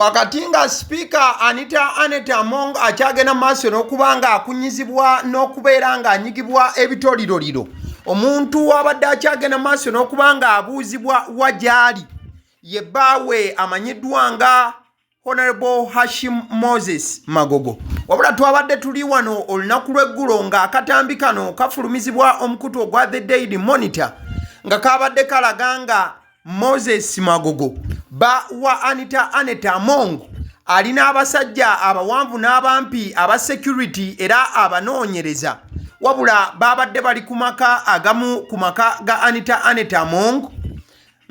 Wakati nga Speaker Anita Annette Among akyagenda maaso n'okubanga akunyizibwa n'okubeera nga anyigibwa ebitoliroliro, omuntu abadde akyagenda maaso n'okubanga abuuzibwa wagyali ye bbaawe amanyiddwa nga Honorable Hashim Moses Magogo. Wabula twabadde tuli wano olunaku lw'eggulo ng'akatambi kano kafulumizibwa omukutu ogwa The Daily Monitor nga kabadde kalaga nga Moses Magogo ba wa Anita Annette Among alina abasajja abawanvu n'abampi aba security era abanoonyereza, wabula babadde bali ku maka agamu ku maka ga Anita Annette Among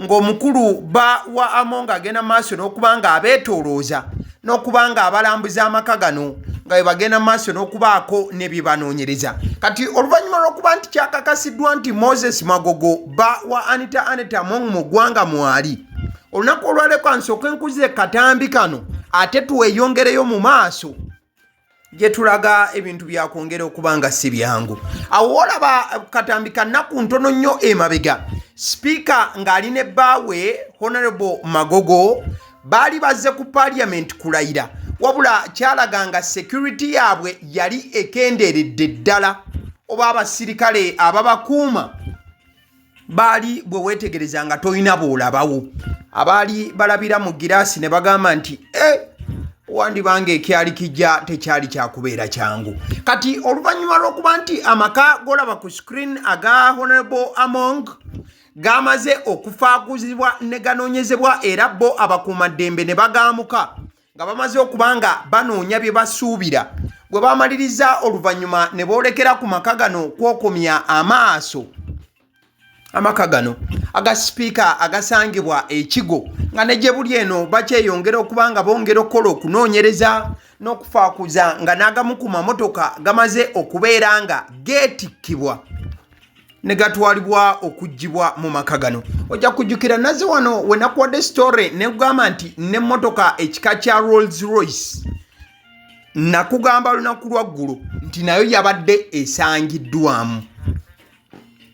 ng'omukulu ba wa Among agenda maaso n'okubanga abeetoolooza n'okubanga abalambuza amaka gano nga bwe bagenda maaso n'okubaako ne bye banoonyereza. Kati oluvannyuma lw'okuba nti kyakakasiddwa nti Moses Magogo ba wa Anita Annette Among mu ggwanga mwali, olunaku olwaleko nsooke nkuze katambi kano ate tuweeyongereyo mu maaso gye tulaga ebintu byakwongera okuba nga si byangu. Awo olaba katambi ka nnaku ntono nnyo emabega, Speaker ng'alina ebbaawe Honorable Magogo baali bazze ku Parliament kulayira, wabula kyalaga nga security yaabwe yali ekendeeredde ddala, oba abasirikale ababakuuma baali bwe weetegereza nga tolina bw'olabawo, abaali balabira mu giraasi ne bagamba nti wandibanga ekyali kijja tekyali kyakubeera kyangu. Kati oluvannyuma lw'okuba nti amaka g'olaba ku screen aga Honorable Among gamaze okufaakuzibwa ne ganoonyezebwa era bo abakuumaddembe ne bagaamuka nga bamaze okuba nga banoonya bye basuubira, bwe bamaliriza oluvannyuma ne boolekera ku maka gano kwokomya amaaso. Amaka gano aga Speaker agasangibwa ekigo nga ne gye buli eno bakyeyongera okuba nga bongera okukola okunoonyereza n'okufaakuza nga n'agamu ku mamotoka gamaze okubeera nga geetikkibwa ne gatwalibwa okuggyibwa mu maka gano. Ojja kujjukira naze wano we nakuwadde story ne kugamba nti n'emmotoka ekika kya Rolls Royce nakugamba lunaku lwa ggulu nti nayo yabadde esangiddwamu.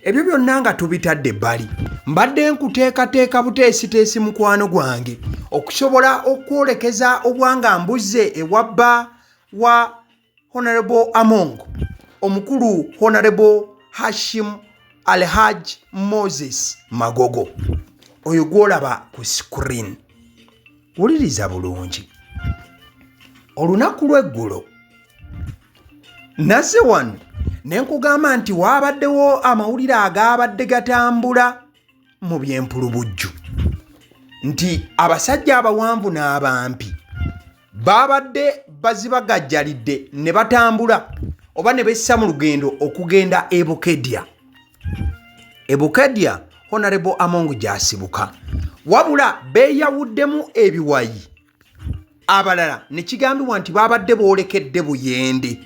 Ebyo byonna nga tubitadde ebbali, mbadde nkuteekateeka buteesiteesi mukwano gwange okusobola okwolekeza obwanga mbuze ewabba wa Honorable Among omukulu Honorable Hashim Alhaj Moses Magogo oyo gwolaba ku screen. Wuliriza bulungi, olunaku lw'eggulo nazze wano ne nkugamba nti waabaddewo amawulire agaabadde gatambula mu byempulubujju nti abasajja abawanvu n'abampi baabadde bazibagajjalidde ne batambula oba ne bessa mu lugendo okugenda e Bukedya. E Bukedya Honorable Among gy'asibuka, wabula beeyawuddemu ebiwayi, abalala ne kigambibwa nti baabadde boolekedde Buyende.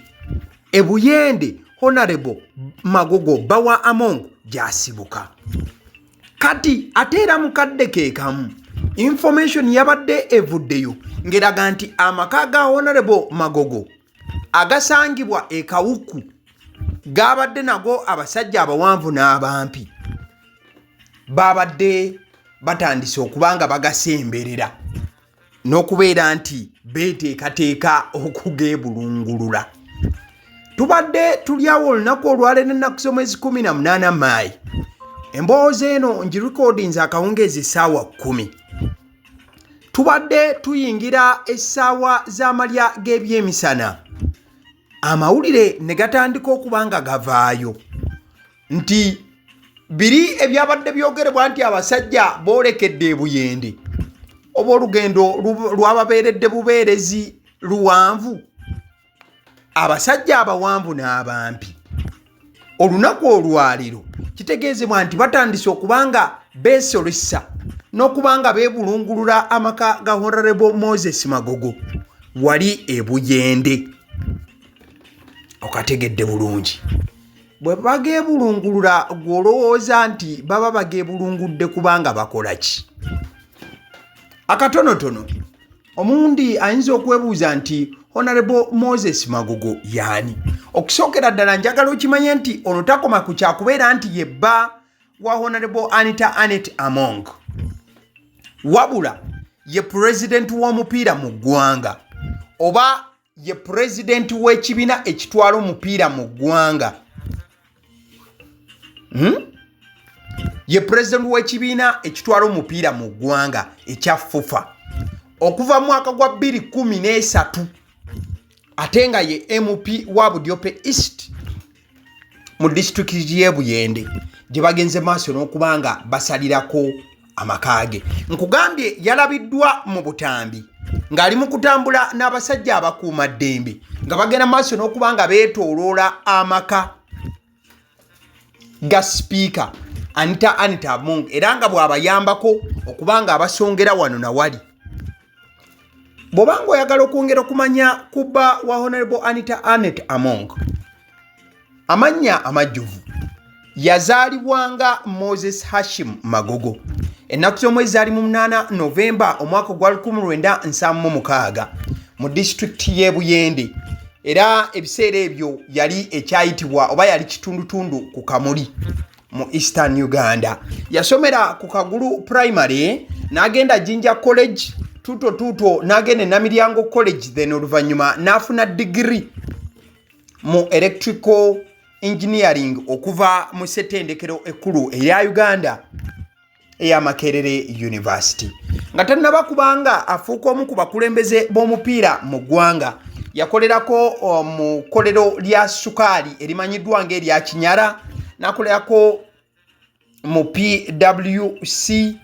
E Buyende Honorable Magogo bawa Among gy'asibuka. Kati ate era mukadde ke kamu information yabadde evuddeyo ngeraga nti amaka ga Honorable Magogo agasangibwa e Kawuku gabadde nago abasajja abawanvu n'abampi babadde batandise okubanga bagasemberera n'okubeera nti beeteekateeka okugeebulungulula. Tubadde tulyawo olunaku olwaleero ennaku z'omwezi 18 Maayi. Emboozi eno ngirikodinze akawungeezi essaawa 10. Tubadde tuyingira essaawa z'amalya g'ebyemisana, amawulire ne gatandika okuba nga gavaayo nti biri ebyabadde byogerebwa nti abasajja boolekedde e Buyende oba olugendo lwababeeredde bubeerezi luwanvu, abasajja abawanvu n'abampi. Olunaku olwaliro kitegeezebwa nti batandise okuba nga beesolesa n'okuba nga beebulungulula amaka ga Honorable Moses Magogo wali e Buyende. Okategedde bulungi, bwe bageebulungulula gw'olowooza nti baba bageebulungudde kubanga bakola ki? Akatonotono omundi ayinza okwebuuza nti Honorable Moses Magogo yaani? Okusookera ddala njagala okimanye nti ono takoma ku kyakubeera nti ye bba wa Honorable Anita Annette Among, wabula ye president w'omupiira mu ggwanga oba ye president w'ekibiina ekitwala omupiira mu ggwanga ye president w'ekibiina ekitwala omupiira mu ggwanga ekya FUFA okuva mu mwaka gwa 2013 ate nga ye MP wa Budyope East mu district y'e Buyende gye bagenze maaso n'okubanga basalirako amakage. Nkugambye yalabiddwa mu butambi ng'ali mu kutambula n'abasajja abakuuma ddembe nga bagenda maaso n'okubanga beetooloola amaka ga speaker Anita Among era nga bw'abayambako okubanga abasongera wano na wali. Bw'obanga oyagala okwongera okumanya kubba wa Honorable Anita Among amannya amajjuvu yazaalibwanga Moses Hashim Magogo ennaku z'omwezi zaali mu 8 Novemba omwaka gwa 1976 mu district y'e Buyende era ebiseera ebyo yali ekyayitibwa oba yali kitundutundu ku Kamuli mu Eastern Uganda. Yasomera ku Kagulu Primary n'agenda Jinja College tuto n'agenda Namiryango College then oluvannyuma n'afuna degree mu electrical engineering okuva mu ssettendekero ekkulu eya Uganda eya Makerere University. Nga tannaba kubanga afuuka omu ku bakulembeze b'omupiira mu ggwanga yakolerako mu kkolero lya sukaali erimanyiddwa ng'erya Kinyala n'akolerako mu PWC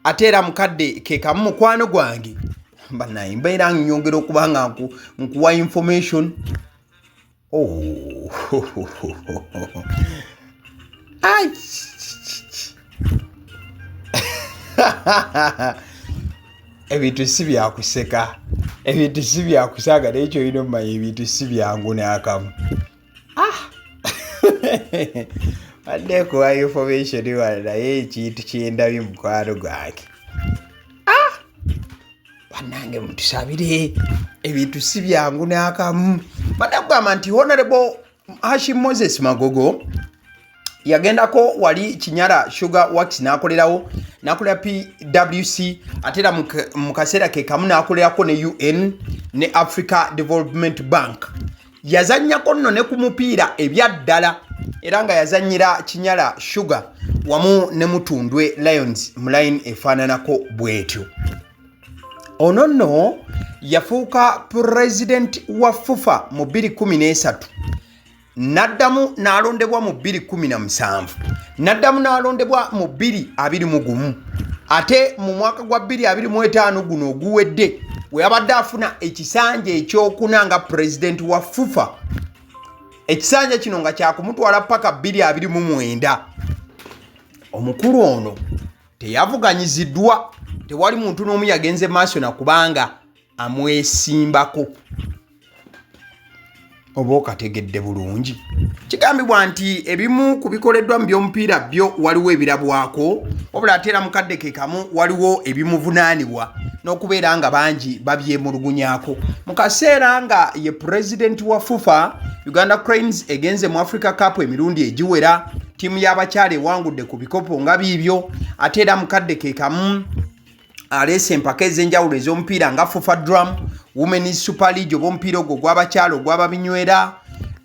ate era mukadde ke kamu mukwano gwange banaye mbeera nyongera okubanga nkuwa information. Ebintu si byakuseka, ebintu si byakusaaga naye kyolina omumanya ebintu si byangu n'akamu. Badde kuwa information wala naye ekintu kyendabye mukwano gwange. Bannange mutusabire ebintu si byangu n'akamu. Badde kugamba nti Honorable Hashim Moses Magogo yagendako wali Kinyala Sugar Works n'akolerawo n'akolera PWC ate era mu kaseera ke kamu n'akolerako ne UN ne Africa Development Bank. Yazannyako nno ne ku mupiira ebyaddala era nga yazannyira Kinyala Sugar wamu ne Mutundwe Lions mu line efaananako bwetyo. Ono nno yafuuka president wa FUFA mu 2013 n'addamu n'alondebwa mu 2017 n'addamu n'alondebwa mu 2021 ate mu mwaka gwa 2025 guno oguwedde we yabadde afuna ekisanja ekyokuna nga president wa FUFA. Ekisanja kino nga kyakumutwala paka 2029. Omukulu ono teyavuganyiziddwa, tewali muntu n'omu yagenze maaso na kubanga amwesimbako. Oba okategedde bulungi. Kigambibwa nti ebimu ku bikoleddwa mu by'omupiira byo waliwo ebirabwako wabula ate era mukadde ke kamu waliwo ebimuvunaanibwa n'okubeera nga bangi babyemulugunyako. Mu kaseera nga ye president wa FUFA Uganda Cranes egenze mu Africa Cup emirundi egiwera tiimu y'abakyala ewangudde ku bikopo nga biibyo ate era mukadde ke kamu aleese empaka ez'enjawulo ez'omupiira nga FUFA Drum Women's Super League ob'omupiira ogwo gw'abakyala ogw'ababinywera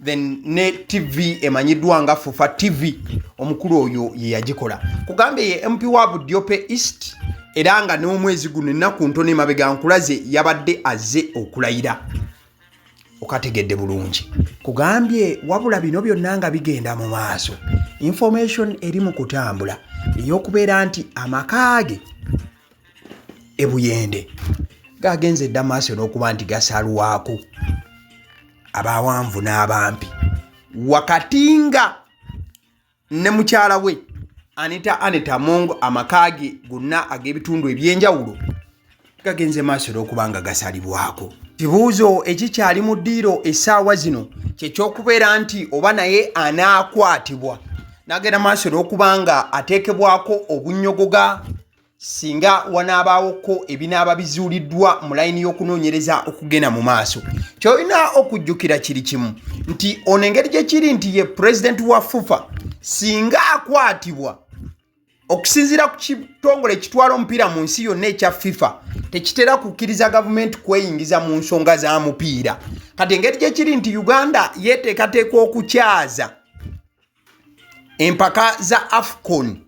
then ne TV emanyiddwa nga FUFA TV. Omukulu oyo ye yagikola. Kugambye ye MP wa Budyope East era nga n'omwezi guno ennaku ntono emabega nkulaze yabadde azze okulayira. Okategedde bulungi. Kugambye wabula bino byonna nga bigenda mu maaso. Information eri mu kutambula ey'okubeera nti amakaage e Buyende gagenze dda maaso n'okuba nti gasalwako abawanvu n'abampi wakati nga ne mukyala we Anita Among amakaage gonna ag'ebitundu ebyenjawulo gagenze maaso n'okuba nga gasalibwako. Kibuuzo ekikyali mu ddiiro essaawa zino kyekyokubeera nti oba naye anaakwatibwa n'agenda maaso n'okuba nga ateekebwako obunnyogoga singa wanaabaawoko ebinaaba bizuuliddwa mu layini y'okunoonyereza okugenda mu maaso. Kyolina okujjukira kiri kimu nti ono engeri gye kiri nti ye president wa FUFA singa akwatibwa okusinziira ku kitongole ekitwala omupiira mu nsi yonna ekya FIFA tekitera kukkiriza gavumenti kweyingiza mu nsonga za mupiira. Kati engeri gye kiri nti Uganda yeeteekateeka okukyaza empaka za AFCON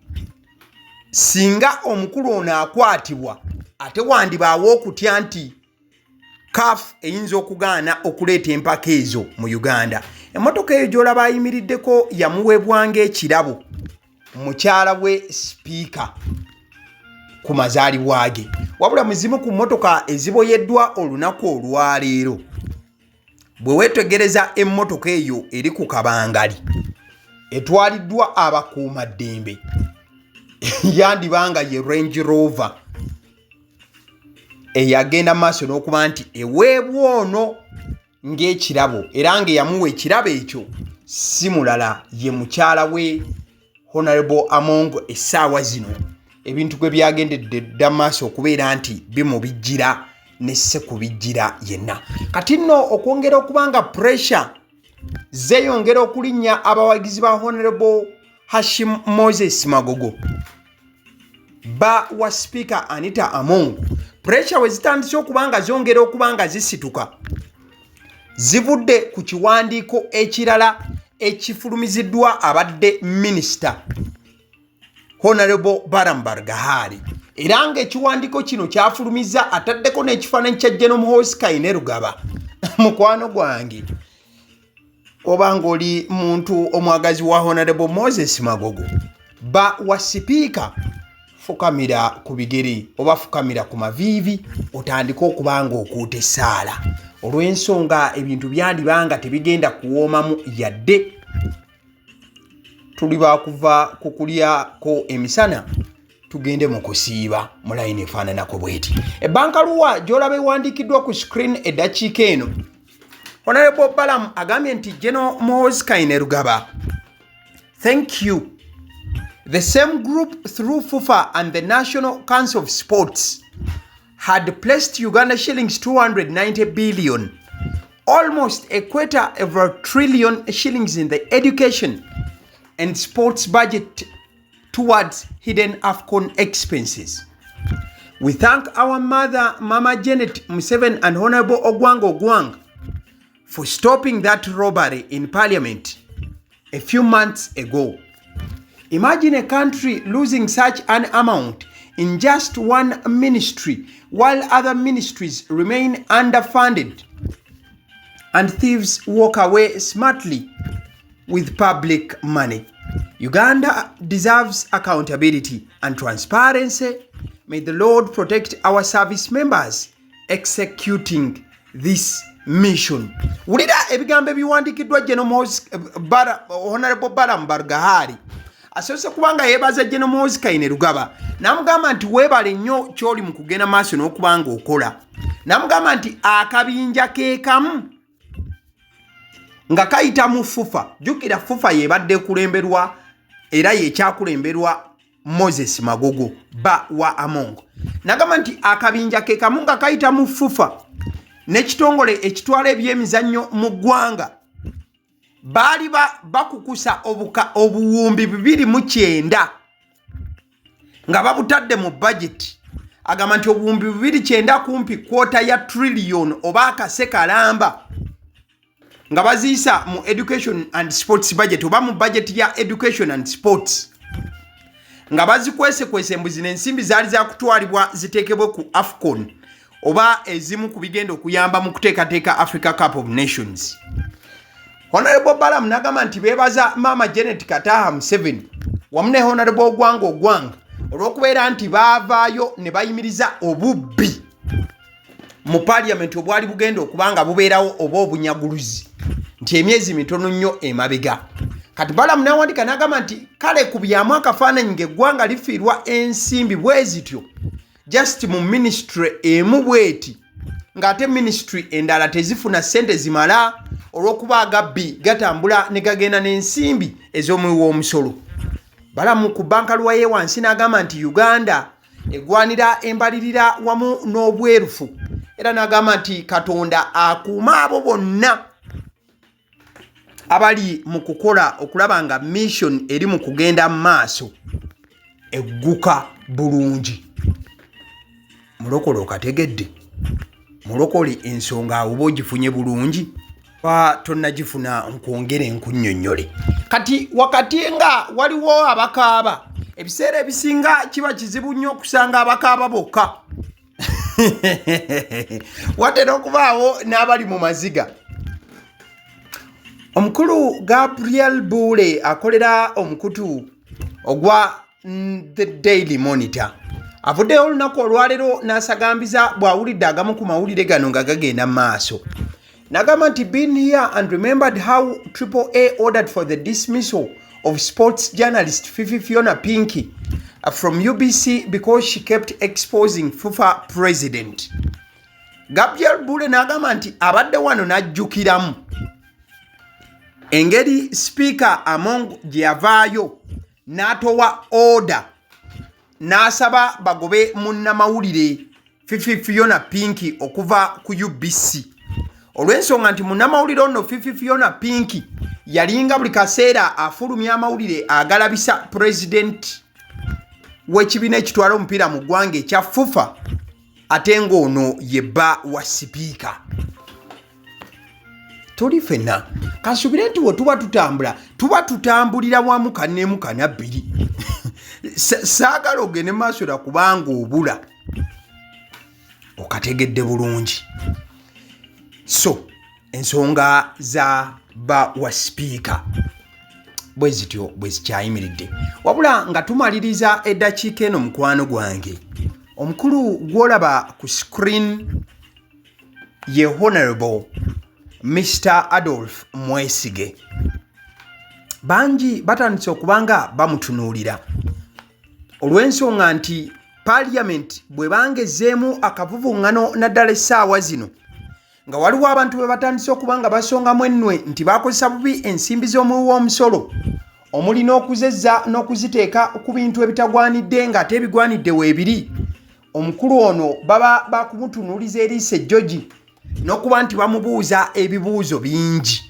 singa omukulu ono akwatibwa ate wandibaawo okutya nti CAF eyinza okugaana okuleeta empaka ezo mu Uganda. Emmotoka eyo gy'olaba ayimiriddeko yamuweebwanga ekirabo mukyala we sipiika ku mazaalibwa ge, wabula muzimu ku mmotoka eziboyeddwa olunaku olwaleero. Bwe weetegereza emmotoka eyo eri ku kabangali etwaliddwa abakuumaddembe yandibanga ye Range Rover eyagenda maaso n'okuba nti eweebwa ono ng'ekirabo era ng'eyamuwa ekirabo ekyo si mulala ye mukyala we Honorable Among. Essaawa zino ebintu gwe byagendedde dda maaso okubeera nti bimubijjira ne se kubijjira yenna. Kati nno okwongera okubanga pressure zeeyongera okulinnya abawagizi ba Honorable Hashim Moses Magogo ba wa Speaker Anita Among, pressure we zitandise okubanga zongera okubanga zisituka zivudde ku kiwandiiko ekirala ekifulumiziddwa abadde Minister Honorable Baraam Bargahari, era ng'ekiwandiiko kino kyafulumiza ataddeko n'ekifaananyi kya General Muhoozi Kainerugaba. Mukwano gwange oba ng'oli muntu omwagazi wa Honorable Moses Magogo ba wa Speaker, fukamira ku bigere oba fukamira ku maviivi otandika okubanga okuuta essaala olw'ensonga ebintu byandibanga tebigenda kuwoomamu yadde tuli bakuva ku kulyako emisana tugende mu kusiiba mu layini efaananako bweti. Ebbankaluwa gy'olaba ewandiikiddwa ku screen eddakiika eno, Honorable Balaam agambye nti General Muhoozi Kainerugaba, thank you. The same group through FUFA and the National Council of Sports had placed Uganda shillings 290 billion, almost a quarter of a trillion shillings in the education and sports budget towards hidden AFCON expenses. We thank our mother, Mama Janet Museveni and Honorable Ogwang Ogwang for stopping that robbery in Parliament a few months ago. Imagine a country losing such an amount in just one ministry while other ministries remain underfunded and thieves walk away smartly with public money. Uganda deserves accountability and transparency. May the Lord protect our service members executing this mission. Ulira ebigambo ebiwandiikiddwa Honorable Baraam Bargahari asoose kubanga yeebaza General Muhoozi Kainerugaba n'amugamba nti weebale nnyo ky'oli mu kugenda maaso n'okubanga okola. N'amugamba nti akabinja ke kamu nga kayita mu FUFA. Jjukira FUFA yeebadde kulemberwa era yekyakulemberwa Moses Magogo ba wa Among. N'agamba nti akabinja ke kamu nga kayita mu FUFA n'ekitongole ekitwala ebyemizannyo mu ggwanga baali bakukusa obuwumbi 209 nga babutadde mu budget. Agamba nti obuwumbi 209 kumpi kwota ya trillion oba akase kalamba nga baziisa mu education and sports budget oba mu budget ya education and sports nga bazikwesekwese mbuzi n'ensimbi zaali zakutwalibwa ziteekebwe ku AFCON oba ezimu ku bigenda okuyamba mu kuteekateeka Africa Cup of Nations. Honorable Balaam n'agamba nti beebaza Mama Janet Kataha Museveni wamu ne Honorable Ogwang Ogwang olw'okubeera nti baavaayo ne bayimiriza obubbi mu Parliament obwali bugenda okubanga bubeerawo oba obunyaguluzi nti emyezi mitono nnyo emabega. Kati Balaam n'awandika n'agamba nti kale kubyamu akafaananyi ng'eggwanga lifiirwa ensimbi bwe zityo just mu ministry emu bweti ng'ate ministry endala tezifuna ssente zimala olw'okuba agabbi gatambula ne gagenda n'ensimbi ez'omuwi w'omusolo. Balaam ku bbankaluwa ye wansi n'agamba nti Uganda egwanira embalirira wamu n'obwerufu era n'agamba nti Katonda akuuma abo bonna abali mu kukola okulaba nga mission eri mu kugenda mu maaso egguka bulungi. Mulokole okategedde? Mulokole ensonga awo ogifunye bulungi? Tonnagifuna nkwongere nkunnyonnyole. Kati wakati nga waliwo abakaaba, ebiseera ebisinga kiba kizibu nnyo okusanga abakaaba bokka. Watera okubaawo n'abali mu maziga. Omukulu Gabriel Bule akolera omukutu ogwa The Daily Monitor avuddeyo olunaku olwaleero n'asagambiza bw'awulidde agamu ku mawulire gano nga gagenda mu maaso. N'agamba nti been here and remembered how AAA ordered for the dismissal of sports journalist Fiona Pinky from UBC because she kept exposing FIFA president. Gabriel Bule n'agamba nti abadde wano n'ajjukiramu engeri Speaker Among gye yavaayo n'atowa order n'asaba bagobe munnamawulire Fiona Pinky okuva ku UBC. Olw'ensonga nti munnamawulire ono Fiona Pinky yalinga buli kaseera afulumya amawulire agalabisa president w'ekibiina ekitwala omupiira mu ggwanga ekya FIFA ate ng'ono ye bba wa sipiika. Tuli fenna kasubire nti we tuba tutambulira wamu kanemu kanabbiri. Saagala ogende maaso era kubanga obula okategedde bulungi. So ensonga za bba wa sipiika bwe zityo bwe zikyayimiridde. Wabula nga tumaliriza eddakiika eno mukwano gwange, omukulu gw'olaba ku screen ye Honorable Mr. Adolf Mwesige. Bangi batandise okubanga bamutunuulira olw'ensonga nti Parliament bwe bangezeemu akavuvuŋŋano naddala essaawa zino nga waliwo abantu bwe batandise okubanga basongamu ennwe nti bakozesa bubi ensimbi z'omuwi w'omusolo omuli n'okuzezza n'okuziteeka ku bintu ebitagwanidde ng'ate ebigwanidde weebiri. Omukulu ono baba bakumutunuuliza eriiso ejjogi n'okuba nti bamubuuza ebibuuzo bingi.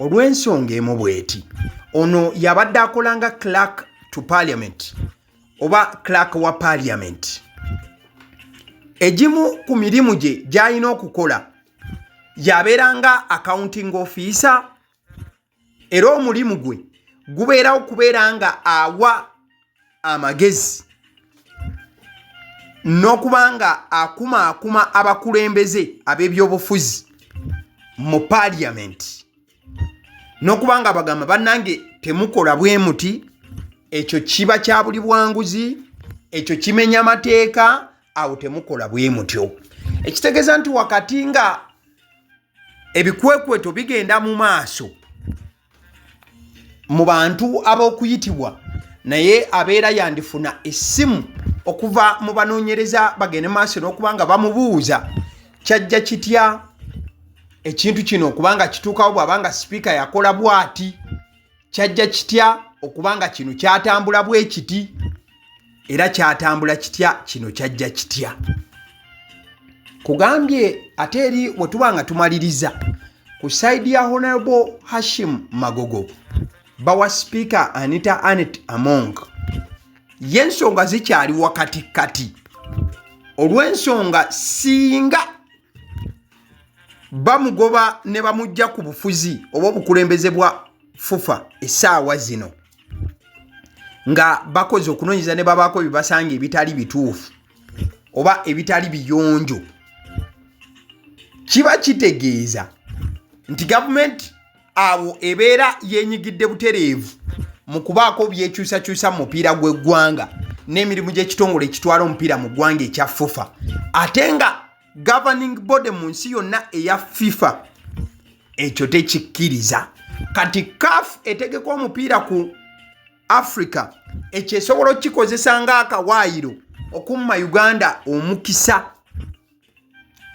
Olw'ensonga emu bw'eti, ono yabadde akola nga clerk to Parliament oba clerk wa Parliament. Egimu ku mirimu gye gy'alina okukola yabeera nga accounting officer, era omulimu gwe gubeera okubeera nga awa amagezi n'okuba nga akuma abakulembeze ab'ebyobufuzi mu Parliament, n'okuba nga bagamba bannange temukola bwe muti, ekyo kiba kya buli bwanguzi, ekyo kimenya mateeka, awo temukola bwe mutyo. Ekitegeeza nti wakati nga ebikwekweto bigenda mu maaso mu bantu ab'okuyitibwa, naye abeera yandifuna essimu okuva mu banoonyereza bagende maaso n'okuba nga bamubuuza kyajja kitya ekintu kino okubanga kituukawo bw'abanga sipiika yakola bw'ati, kyajja kitya okubanga kino kyatambula bwe kiti, era kyatambula kitya kino kyajja kitya. Kugambye ate eri we tuba nga tumaliriza ku saidi ya Honorable Hashim Magogo bawa Speaker Anita Anet Among, y'ensonga zikyali wakatikati. Olw'ensonga singa bamugoba ne bamujja ku bufuzi oba obukulembeze bwa FIFA essaawa zino nga bakoze okunoonyeza ne babaako bibasanga ebitali bituufu oba ebitali biyonjo, kiba kitegeeza nti gavumenti awo ebeera yenyigidde butereevu mu kubaako byekyusakyusa mu mupiira gw'eggwanga n'emirimu gy'ekitongole ekitwala omupiira mu ggwanga ekya FIFA, ate nga governing body mu nsi yonna eya FIFA ekyo tekikkiriza. Kati CAF etegeka omupiira ku Africa ekyo esobola okukikozesa ng'akawaayiro okumma Uganda omukisa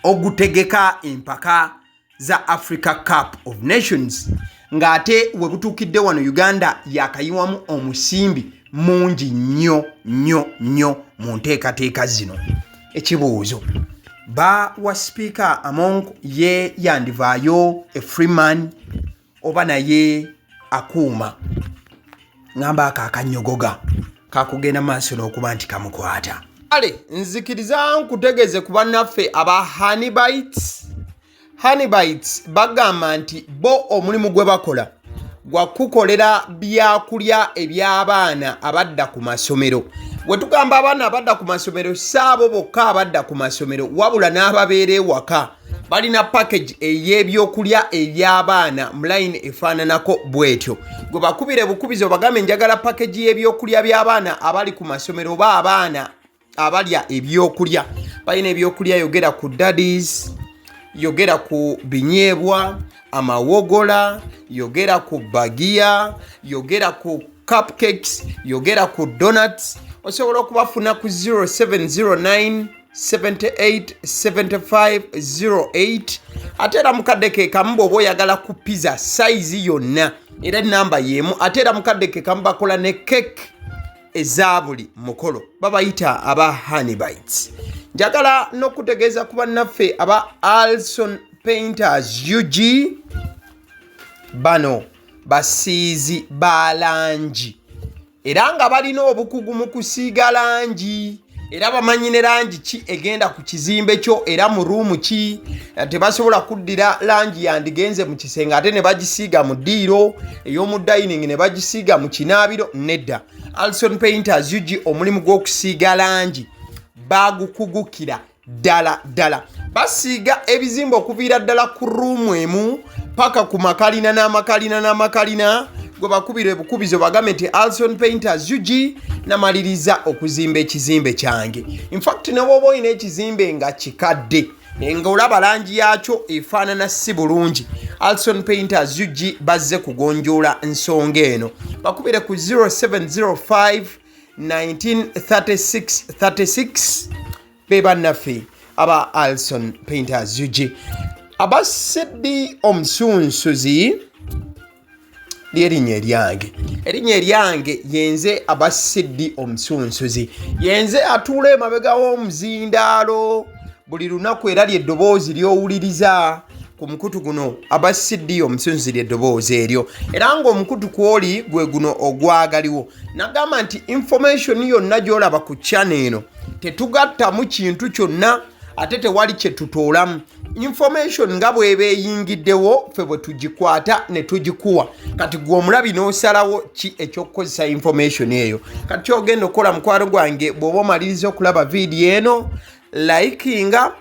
ogutegeka empaka za Africa Cup of Nations, ng'ate we butuukidde wano Uganda yakayiwamu omusimbi mungi nnyo nnyo nnyo mu nteekateeka zino. Ekibuuzo, bba wa Speaker Among ye yandivaayo a Freeman oba naye akuuma ngamba akakanyogoga kakugenda maaso n'okuba nti kamukwata. Kale nzikiriza nkutegeeze ku bannaffe aba Honey Bites bagamba nti bo omulimu gwe bakola gwa kukolera byakulya eby'abaana abadda ku masomero. Bwe tugamba abaana abadda ku masomero saabo bokka abadda ku masomero wabula n'ababeera ewaka balina package ey'ebyokulya eby'abaana mu line efaananako bwetyo. Gwe bakubire bukubizo bagambe njagala package y'ebyokulya by'abaana abali ku masomero oba abaana abalya ebyokulya. Balina ebyokulya yogera ku daddies, yogera ku binyeebwa, amawogola, yogera ku bagiya, yogera ku cupcakes, yogera ku donuts. Osobola okubafuna ku 0709 787508 ate era mukadde ke kamu bw'oba oyagala ku pizza size yonna era namba y'emu. Ate era mukadde ke kamu bakola ne cake eza buli mukolo babayita aba Honey Bites. Njagala n'okutegeeza ku bannaffe aba Alson Painters UG bano basiizi ba langi era nga balina obukugu mu kusiiga langi era bamanyi ne langi ki egenda ku kizimbe kyo era mu ruumu ki. Tebasobola kuddira langi yandigenze mu kisenge ate ne bagisiiga mu ddiiro ey'omu dining ne bagisiiga mu kinaabiro. Nedda, Alson Painters UG omulimu gw'okusiiga langi bagukugukira ddala. Basiiga ebizimbe okuviira ddala ku ruumu emu paka ku makalina n'amakalina. Gwe bakubire bukubizo bagambe nti Alson Painters UG namaliriza okuzimba ekizimbe kyange. In fact ne bw'oba olina ekizimbe nga kikadde nga olaba langi yaakyo efaanana si bulungi, Alson Painters UG bazze kugonjoola ensonga eno. Bakubire ku 0705 1936 be bannaffe aba Alson Painters UG. Aba Sedi Omusunsuzi erinnya eryange yenze aba Sedi Omusunsuzi. Yenze atuula emabega w'omuzindaalo buli lunaku era ly'eddoboozi ly'owuliriza ku mukutu guno aba Sedi Omusunsuzi ly'eddoboozi eryo era ng'omukutu kw'oli gwe guno ogwagaliwo. Nagamba nti information yonna gy'olaba ku channel eno tetugattamu kintu kyonna ate tewali kye tutoolamu. Information nga bw'eba eyingiddewo ffe bwe tugikwata ne tugikuwa. Kati gwe omulabi n'osalawo ki eky'okukozesa information eyo. Kati ky'ogenda okukola mukwano gwange bw'oba omaliriza okulaba vidiyo eno, likinga,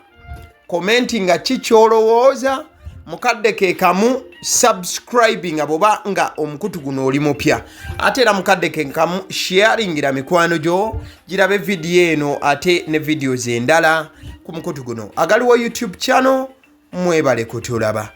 commentinga ki ky'olowooza, mukadde ke kamu subscribinga bw'oba nga omukutu guno oli mupya. Ate era mukadde ke kamu sharingira mikwano gyo girabe vidiyo eno ate ne videos endala ku mukutu guno. Agaliwo YouTube channel mwebale kutulaba.